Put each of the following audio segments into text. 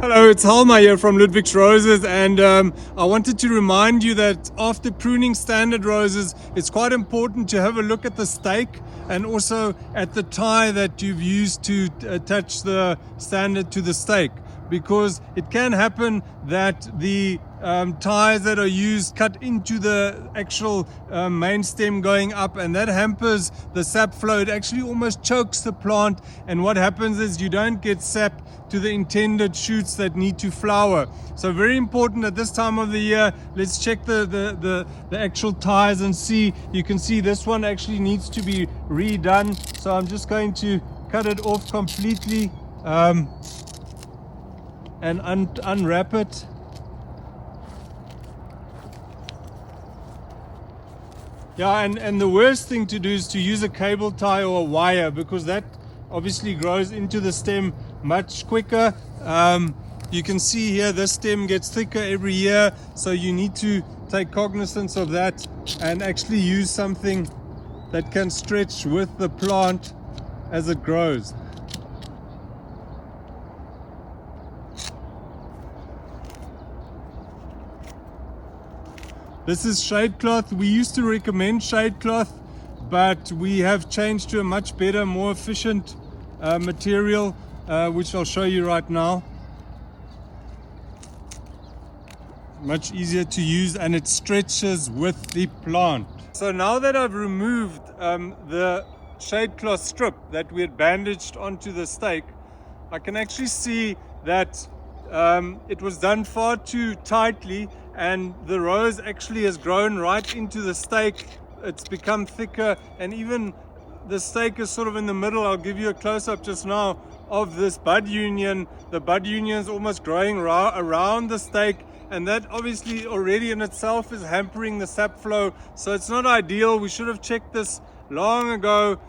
Hello, it's Halma here from Ludwig's Roses, and I wanted to remind you that after pruning standard roses, it's quite important to have a look at the stake and also at the tie that you've used to attach the standard to the stake, because it can happen that the ties that are used cut into the actual main stem going up, and that hampers the sap flow. It actually almost chokes the plant, and what happens is you don't get sap to the intended shoots that need to flower. So very important at this time of the year. Let's check the actual ties and see. You can see this one actually needs to be redone, so I'm just going to cut it off completely and unwrap it. Yeah, and the worst thing to do is to use a cable tie or a wire, because that obviously grows into the stem much quicker. You can see here this stem gets thicker every year, so you need to take cognizance of that and actually use something that can stretch with the plant as it grows. This is shade cloth. We used to recommend shade cloth, but we have changed to a much better, more efficient material, which I'll show you right now. Much easier to use, and it stretches with the plant. So now that I've removed the shade cloth strip that we had bandaged onto the stake, I can actually see that it was done far too tightly, and the rose actually has grown right into the stake. It's become thicker, and even the stake is sort of in the middle. I'll give you a close-up just now of this bud union. The bud union is almost growing around the stake, and that obviously already in itself is hampering the sap flow, so it's not ideal. We should have checked this long ago,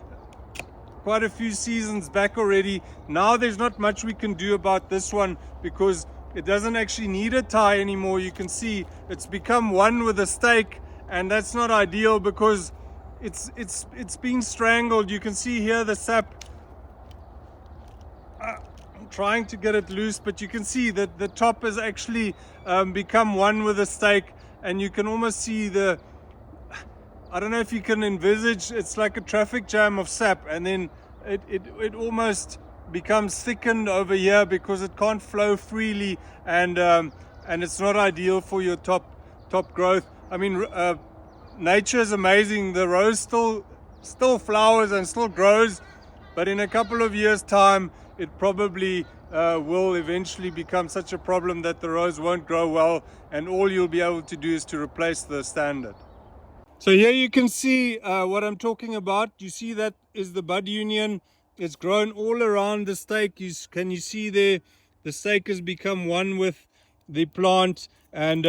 quite a few seasons back already. Now there's not much we can do about this one, because it doesn't actually need a tie anymore. You can see it's become one with the stake, and that's not ideal because it's being strangled. You can see here the sap. I'm trying to get it loose, but you can see that the top has actually become one with the stake, and you can almost see I don't know if you can envisage, it's like a traffic jam of sap, and then it almost becomes thickened over here because it can't flow freely, and it's not ideal for your top growth. I mean, nature is amazing. The rose still flowers and still grows, but in a couple of years time it probably will eventually become such a problem that the rose won't grow well, and all you'll be able to do is to replace the standard. So here you can see what I'm talking about. You see that is the bud union. It's grown all around the stake. Can you see there? The stake has become one with the plant, and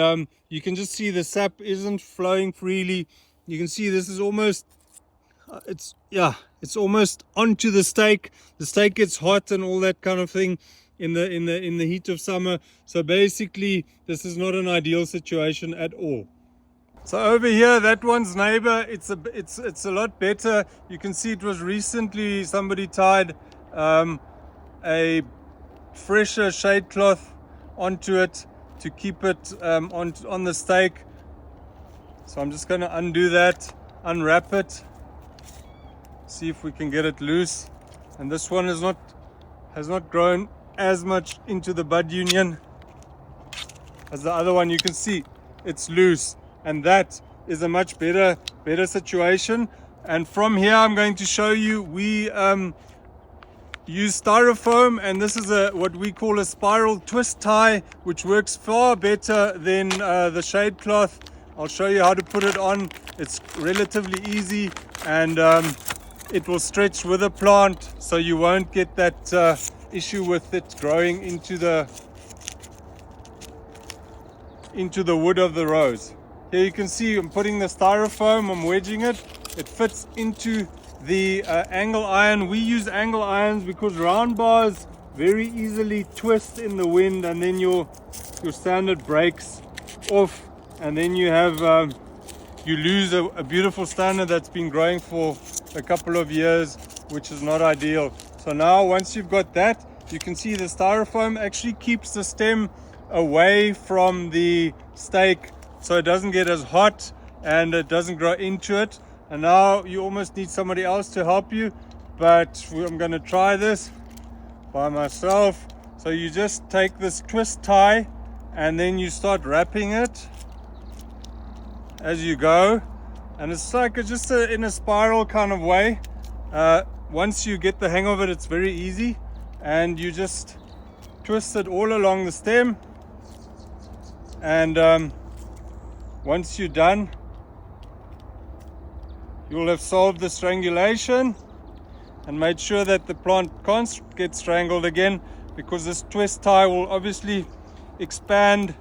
you can just see the sap isn't flowing freely. You can see this is almost it's almost onto the stake. The stake gets hot and all that kind of thing in the heat of summer. So basically this is not an ideal situation at all. So over here, that one's neighbor, it's a lot better. You can see it was recently somebody tied a fresher shade cloth onto it to keep it on the stake. So I'm just going to undo that, unwrap it, see if we can get it loose. And this one has not grown as much into the bud union as the other one. You can see it's loose, and that is a much better situation. And from here I'm going to show you, we use Styrofoam, and this is what we call a spiral twist tie, which works far better than the shade cloth. I'll show you how to put it on. It's relatively easy, and it will stretch with the plant, so you won't get that issue with it growing into the wood of the rose. Here you can see I'm putting the Styrofoam, I'm wedging it. It fits into the angle iron. We use angle irons because round bars very easily twist in the wind, and then your standard breaks off, and then you have you lose a beautiful standard that's been growing for a couple of years, which is not ideal. So now once you've got that, you can see the styrofoam actually keeps the stem away from the stake so it doesn't get as hot and it doesn't grow into it. And now you almost need somebody else to help you, but I'm going to try this by myself. So you just take this twist tie and then you start wrapping it as you go, and it's like just in a spiral kind of way. Once you get the hang of it, it's very easy, and you just twist it all along the stem, and once you're done, you'll have solved the strangulation and made sure that the plant can't get strangled again, because this twist tie will obviously expand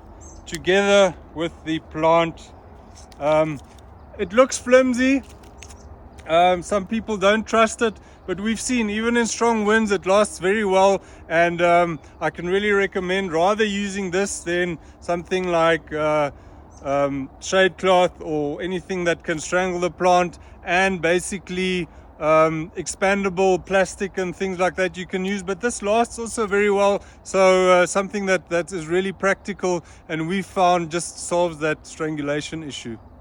together with the plant. It looks flimsy. Some people don't trust it, but we've seen even in strong winds it lasts very well, and I can really recommend rather using this than something like shade cloth or anything that can strangle the plant, and basically expandable plastic and things like that you can use, but this lasts also very well. So something that is really practical, and we found just solves that strangulation issue.